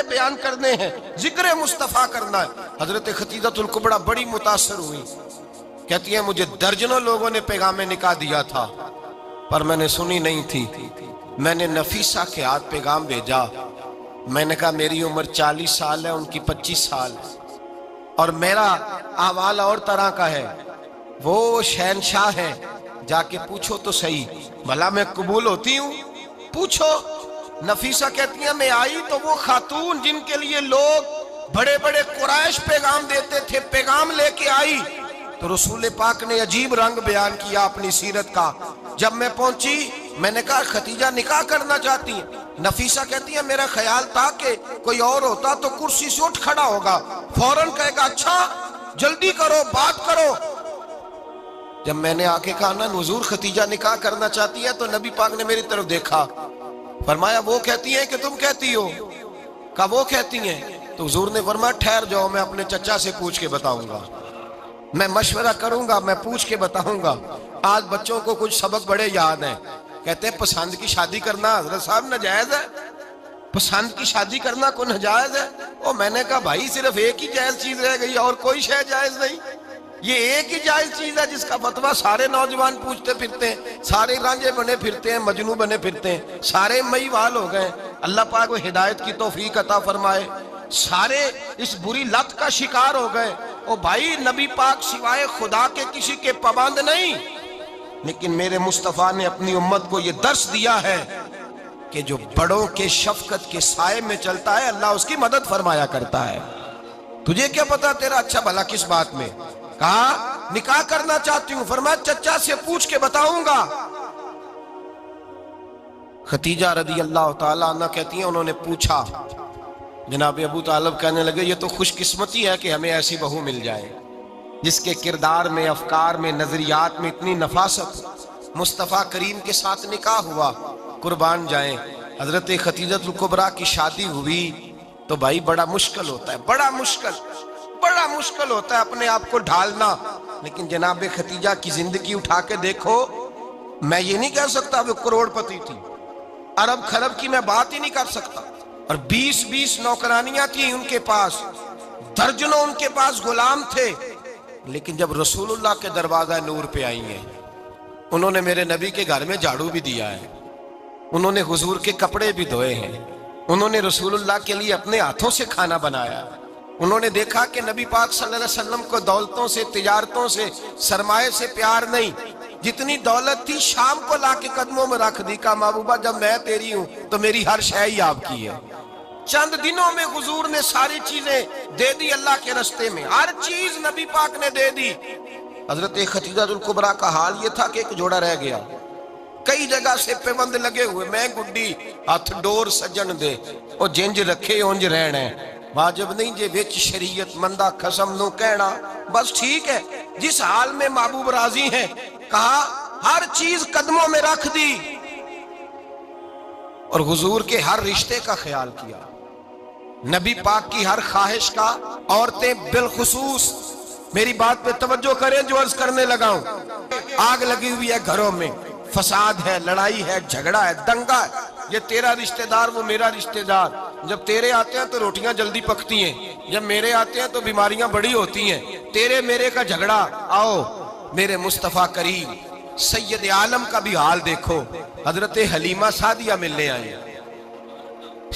فقرے بیان کرنے ہیں، ذکر مصطفیٰ کرنا ہے۔ حضرت خدیجہ الکبریٰ بڑی متاثر ہوئی، کہتی ہیں مجھے درجنوں لوگوں نے پیغام نکاح دیا تھا پر میں نے سنی نہیں تھی، میں نے نفیسہ کے ہاتھ پیغام بھیجا، میں نے کہا میری عمر 40 سال ہے، ان کی 25 سال ہے، اور میرا اعمال اور طرح کا ہے، وہ شہنشاہ ہیں، جا کے پوچھو تو صحیح بھلا میں قبول ہوتی ہوں، پوچھو۔ نفیسہ کہتی ہیں میں آئی تو وہ خاتون جن کے لیے لوگ بڑے بڑے قریش پیغام دیتے تھے، پیغام لے کے آئی تو رسول پاک نے عجیب رنگ بیان کیا اپنی سیرت کا۔ جب میں پہنچی میں نے کہا خدیجہ نکاح کرنا چاہتی ہیں؟ نفیسہ کہتی ہے میرا خیال تھا کہ کوئی اور ہوتا تو کرسی سے اٹھ کھڑا ہوگا، فوراً کہے گا اچھا جلدی کرو بات کرو۔ جب میں نے آ کے کہا نا حضور خدیجہ نکاح کرنا چاہتی ہے تو نبی پاک نے میری طرف دیکھا، فرمایا وہ کہتی ہیں کہ تم کہتی ہو؟ کہا وہ کہتی ہیں۔ تو حضور نے فرمایا ٹھہر جاؤ، میں اپنے چچا سے پوچھ کے بتاؤں گا، میں مشورہ کروں گا، میں پوچھ کے بتاؤں گا۔ آج بچوں کو کچھ سبق بڑے یاد ہیں، کہتے ہیں پسند کی شادی کرنا حضرت صاحب ناجائز ہے، پسند کی شادی کرنا کو ناجائز ہے؟ اور میں نے کہا بھائی صرف ایک ہی جائز چیز رہ گئی اور کوئی شے جائز نہیں، یہ ایک ہی جائز چیز ہے جس کا فتویٰ سارے نوجوان پوچھتے پھرتے ہیں، سارے رانجے بنے پھرتے ہیں، مجنوں بنے پھرتے ہیں، سارے مئی وال ہو گئے۔ اللہ پاک وہ ہدایت کی توفیق عطا فرمائے، سارے اس بری لت کا شکار ہو گئے۔ او بھائی نبی پاک سوائے خدا کے کسی کے پابند نہیں، لیکن میرے مصطفیٰ نے اپنی امت کو یہ درس دیا ہے کہ جو بڑوں کے شفقت کے سائے میں چلتا ہے اللہ اس کی مدد فرمایا کرتا ہے۔ تجھے کیا پتا تیرا اچھا بھلا کس بات میں؟ کہا نکاح کرنا چاہتی ہوں، فرمایا چچا سے پوچھ کے بتاؤں گا۔ خدیجہ رضی اللہ تعالیٰ عنہ کہتی ہیں انہوں نے پوچھا، جناب ابو طالب کہنے لگے یہ تو خوش قسمتی ہے کہ ہمیں ایسی بہو مل جائے جس کے کردار میں، افکار میں، نظریات میں اتنی نفاست۔ مصطفیٰ کریم کے ساتھ نکاح ہوا، قربان جائیں۔ حضرت خدیجہ الکبریٰ کی شادی ہوئی تو بھائی بڑا مشکل ہوتا ہے، بڑا مشکل ہوتا ہے اپنے آپ کو ڈھالنا، لیکن جناب خدیجہ کی زندگی اٹھا کے دیکھو، میں یہ نہیں کہہ سکتا وہ کروڑ پتی تھی، ارب خرب کی میں بات ہی نہیں کر سکتا، اور 20 نوکرانیاں تھیں ان کے پاس، درجنوں ان کے پاس غلام تھے، لیکن جب رسول اللہ کے دروازہ نور پہ آئی ہیں، انہوں نے میرے نبی کے گھر میں جھاڑو بھی دیا ہے، انہوں نے حضور کے کپڑے بھی دھوئے ہیں، انہوں نے رسول اللہ کے لیے اپنے ہاتھوں سے کھانا بنایا، انہوں نے دیکھا کہ نبی پاک صلی اللہ علیہ وسلم کو دولتوں سے، تجارتوں سے، سرمایے سے پیار نہیں، جتنی دولت تھی شام کو لا کے قدموں میں رکھ دی، کہا محبوبہ جب میں تیری ہوں تو میری ہر شے ہی آپ کی ہے۔ چند دنوں میں حضور نے ساری چیزیں دے دی اللہ کے رستے میں، ہر چیز نبی پاک نے دے دی۔ حضرت خدیجہ الکبریٰ کا حال یہ تھا کہ ایک جوڑا رہ گیا، کئی جگہ سے پیوند لگے ہوئے، میں گڈی ہاتھ ڈور سجن دے او جنج رکھے اونج رہنا، واجب نہیں جے وچ شریعت مندہ قسم نو کہنا، بس ٹھیک ہے جس حال میں محبوب راضی ہیں، کہا ہر چیز قدموں میں رکھ دی اور حضور کے ہر رشتے کا خیال کیا، نبی پاک کی ہر خواہش کا۔ عورتیں بالخصوص میری بات پہ توجہ کریں جو عرض کرنے لگا ہوں، آگ لگی ہوئی ہے گھروں میں، فساد ہے، لڑائی ہے، جھگڑا ہے، دنگا ہے، یہ تیرا رشتہ دار وہ میرا رشتہ دار، جب تیرے آتے ہیں تو روٹیاں جلدی پکتی ہیں، جب میرے آتے ہیں تو بیماریاں بڑی ہوتی ہیں، تیرے میرے کا جھگڑا۔ آؤ میرے مصطفیٰ کریم سید عالم کا بھی حال دیکھو، حضرت حلیمہ سعدیہ ملنے آئی،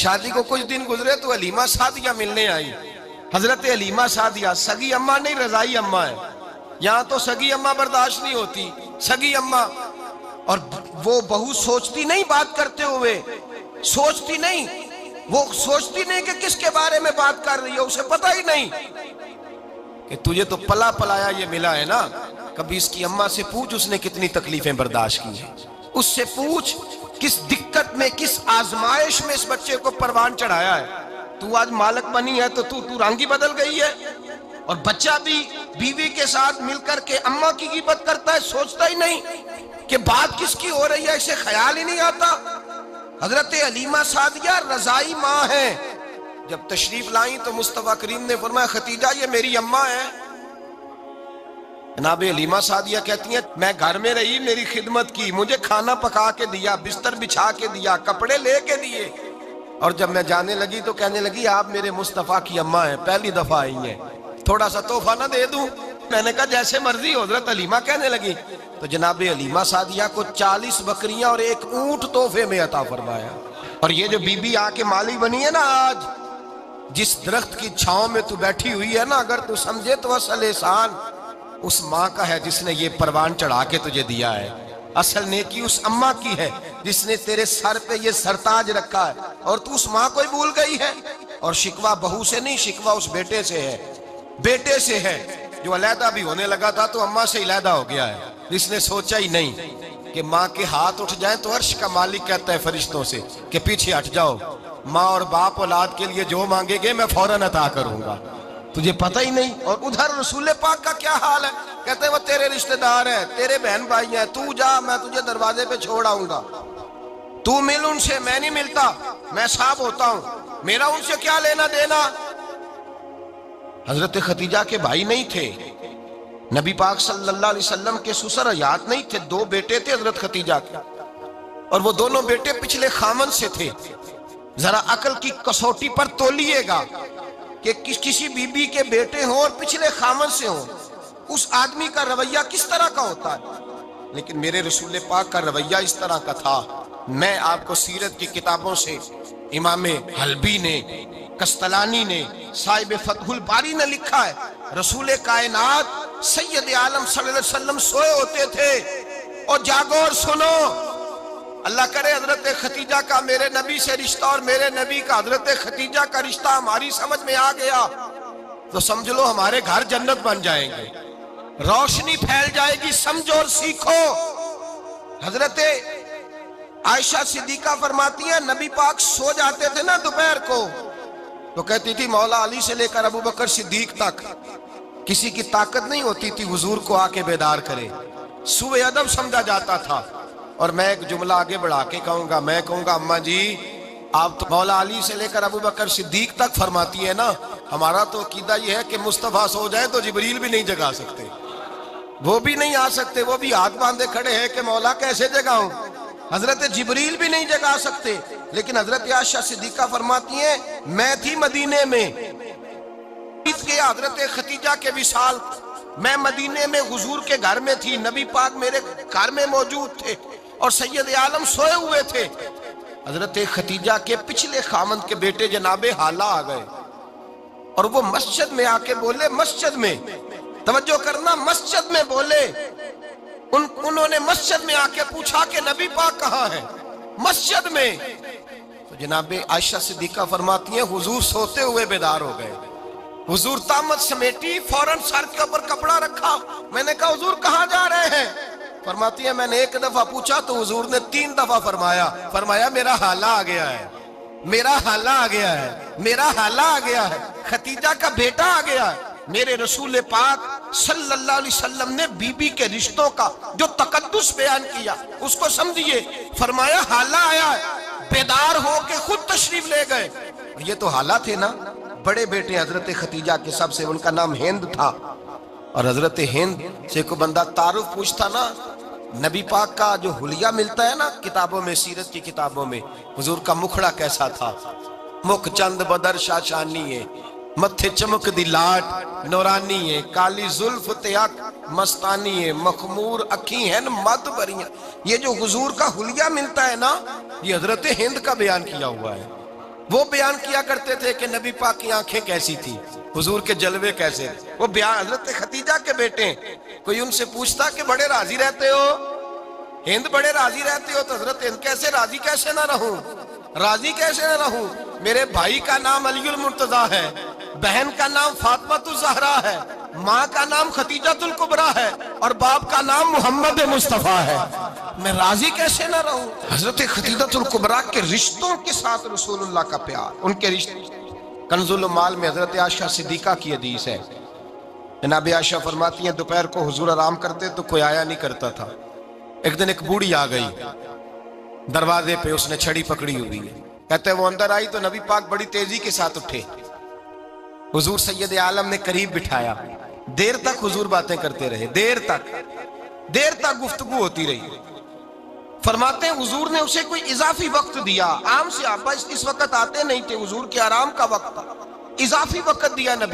شادی کو کچھ دن گزرے تو حلیمہ سعدیہ ملنے آئی۔ حضرت حلیمہ سعدیہ سگی اماں نہیں رضائی اماں ہے، یہاں تو سگی اماں برداشت نہیں ہوتی، سگی اماں، اور وہ بہو سوچتی نہیں بات کرتے ہوئے، سوچتی نہیں، وہ سوچتی نہیں کہ کس کے بارے میں بات کر رہی ہے، اسے پتہ ہی نہیں کہ تجھے تو پلا پلایا یہ ملا ہے نا، کبھی اس کی اماں سے پوچھ اس نے کتنی تکلیفیں برداشت کی ہیں، اس سے پوچھ کس دقت میں، کس آزمائش میں اس بچے کو پروان چڑھایا ہے۔ تو آج مالک بنی ہے تو تو رنگ ہی بدل گئی ہے، اور بچہ بھی بیوی کے ساتھ مل کر کے اماں کی غیبت کرتا ہے، سوچتا ہی نہیں کہ بات کس کی ہو رہی ہے، اسے خیال ہی نہیں آتا۔ حضرت حلیمہ سعدیہ رضائی ماں ہیں، جب تشریف لائیں تو مصطفیٰ کریم نے فرمایا خدیجہ یہ میری اماں ہے۔ جناب حلیمہ سعدیہ کہتی ہیں میں گھر میں رہی، میری خدمت کی، مجھے کھانا پکا کے دیا، بستر بچھا کے دیا، کپڑے لے کے دیے، اور جب میں جانے لگی تو کہنے لگی آپ میرے مصطفیٰ کی اماں ہیں، پہلی دفعہ آئی ہیں، تھوڑا سا تحفہ نہ دے دوں؟ میں نے کہا جیسے مرضی ہو۔ حضرت حلیمہ کہنے لگی تو جناب حلیمہ سعدیہ کو 40 بکریاں اور 1 اونٹ تحفے میں عطا فرمایا۔ اور یہ جو بی بی آ کے مالی بنی ہے نا آج، جس درخت کی چھاؤں میں تو بیٹھی ہوئی ہے نا، اگر تو سمجھے تو اصل احسان اس ماں کا ہے جس نے یہ پروان چڑھا کے تجھے دیا ہے۔ اصل نیکی اس اماں کی ہے جس نے تیرے سر پہ یہ سرتاج رکھا ہے، اور تو اس ماں کو ہی بھول گئی ہے۔ اور شکوہ بہو سے نہیں، شکوہ اس بیٹے سے ہے، بیٹے سے ہے جو علیحدہ بھی ہونے لگا تھا تو اماں سے علیحدہ ہو گیا ہے، جس نے سوچا ہی نہیں کہ ماں کے ہاتھ اٹھ جائیں تو عرش کا مالک کہتا ہے فرشتوں سے کہ پیچھے ہٹ جاؤ، ماں اور باپ اولاد کے لیے جو مانگے گے میں فوراً عطا کروں گا، تجھے پتہ ہی نہیں۔ اور ادھر رسول پاک کا کیا حال ہے؟ کہتے ہیں وہ تیرے رشتہ دار ہیں، تیرے بہن بھائی ہیں، تو جا، میں تجھے دروازے پہ چھوڑ آؤں گا، تو مل ان سے، میں نہیں ملتا، میں صاحب ہوتا ہوں، میرا ان سے کیا لینا دینا۔ حضرت خدیجہ کے بھائی نہیں تھے، نبی پاک صلی اللہ علیہ وسلم کے سسر حیات نہیں تھے، 2 بیٹے تھے حضرت خدیجہ کے، اور وہ دونوں بیٹے پچھلے خامن سے تھے۔ ذرا عقل کی کسوٹی پر تولیے گا کہ کسی بی بی کے بیٹے ہوں اور پچھلے خامن سے ہوں، اس آدمی کا رویہ کس طرح کا ہوتا ہے۔ لیکن میرے رسول پاک کا رویہ اس طرح کا تھا۔ میں آپ کو سیرت کی کتابوں سے امام حلبی نے، قسطلانی نے، صاحب فتح الباری نے لکھا ہے، رسول کائنات سید عالم صلی اللہ علیہ وسلم سوئے ہوتے تھے اور جاگو اور سنو، اللہ کرے حضرت خدیجہ کا میرے نبی سے رشتہ اور میرے نبی کا حضرت خدیجہ کا رشتہ ہماری سمجھ میں آ گیا تو سمجھ لو ہمارے گھر جنت بن جائیں گے، روشنی پھیل جائے گی، سمجھو اور سیکھو۔ حضرت عائشہ صدیقہ فرماتی ہیں نبی پاک سو جاتے تھے نا دوپہر کو تو کہتی تھی مولا علی سے لے کر ابو بکر صدیق تک کسی کی طاقت نہیں ہوتی تھی حضور کو آ کے بیدار کرے، سوء ادب سمجھا جاتا تھا۔ اور میں ایک جملہ آگے بڑھا کے کہوں گا، میں کہوں گا اماں جی آپ تو مولا علی سے لے کر ابو بکر صدیق تک فرماتی ہے نا، ہمارا تو عقیدہ یہ ہے کہ مصطفیٰ سو جائے تو جبریل بھی نہیں جگا سکتے، وہ بھی نہیں آ سکتے، وہ بھی ہاتھ باندھے کھڑے ہیں کہ مولا کیسے جگاؤں، حضرت جبریل بھی نہیں جگا سکتے۔ لیکن حضرت عائشہ صدیقہ فرماتی ہیں میں تھی مدینے میں کے حضرت خدیجہ کے وصال، میں مدینے میں حضور کے گھر میں تھی، نبی پاک میرے گھر میں موجود تھے اور سید عالم سوئے ہوئے تھے۔ حضرت خدیجہ کے پچھلے خامند کے بیٹے جناب حالہ آ گئے اور وہ مسجد میں آ کے بولے، مسجد میں توجہ کرنا، مسجد میں بولے، انہوں نے مسجد میں آ کے پوچھا کہ نبی پاک کہاں ہے، مسجد میں۔ تو جناب عائشہ صدیقہ فرماتی ہیں حضور سوتے ہوئے بیدار ہو گئے، حضور طامت سمیٹی، فوراً سر کے اوپر کپڑا رکھا، میں نے کہا حضور کہاں جا رہے ہیں؟ فرماتی ہے میں نے 1 دفعہ پوچھا تو حضور نے 3 دفعہ فرمایا میرا حالہ آ گیا ہے، میرا حالہ آ گیا ہے، میرا حالہ آ گیا ہے، خدیجہ کا بیٹا آ گیا ہے۔ میرے رسول پاک صلی اللہ علیہ وسلم نے بی بی کے رشتوں کا جو تقدس بیان کیا اس کو سمجھیے، فرمایا حالہ آیا ہے، بیدار ہو کے خود تشریف لے گئے۔ یہ تو حالہ تھے نا، بڑے بیٹے حضرت خدیجہ کے سب سے، ان کا نام ہند تھا، اور حضرت ہند سے کوئی بندہ تعارف پوچھتا نا، نبی پاک کا جو حلیہ ملتا ہے نا کتابوں میں، سیرت کی کتابوں میں، حضور کا مکھڑا کیسا تھا، مکھ چند بدر شاشانی ہے، متھے چمک دی لاٹ نورانی ہے، کالی زلف تیاک مستانی ہے، مخمور اکھی ہیں مد بریاں۔ یہ جو حضور کا حلیہ ملتا ہے نا، یہ حضرت ہند کا بیان کیا ہوا ہے۔ وہ بیان کیا کرتے تھے کہ نبی پاک کی آنکھیں کیسی تھی، حضور کے جلوے کیسے، وہ بیان حضرت خدیجہ کے بیٹے ہیں۔ کوئی ان سے پوچھتا کہ بڑے راضی رہتے ہو، ہند بڑے راضی رہتے ہو، تو حضرت ہند کیسے راضی کیسے نہ رہوں، راضی کیسے نہ رہوں، میرے بھائی کا نام علی المرتضیٰ ہے، بہن کا نام فاطمۃ الزہرا ہے، ماں کا نام خدیجۃ الکبریٰ ہے، اور باپ کا نام محمد مصطفیٰ ہے، میں راضی کیسے نہ رہوں۔ حضرت خدیجۃ الکبریٰ کے رشتوں کے ساتھ رسول اللہ کا پیار، ان کے رشتے۔ کنز المال میں حضرت عائشہ صدیقہ کی حدیث ہے، جناب عائشہ فرماتی ہیں دوپہر کو حضور آرام کرتے تو کوئی آیا نہیں کرتا تھا، ایک دن ایک بوڑھی آ گئی دروازے پہ، اس نے چھڑی پکڑی ہوئی ہے، کہتے ہیں وہ اندر آئی تو نبی پاک بڑی تیزی کے ساتھ اٹھے، حضور سید عالم نے قریب بٹھایا، دیر تک حضور باتیں کرتے رہے، دیر تک گفتگو ہوتی رہی۔ فرماتے ہیں حضور نے اسے کوئی اضافی وقت دیا. عام صحابہ اس وقت آتے نہیں تھے، حضور کے آرام کا وقت تھا، اضافی وقت دیا نبی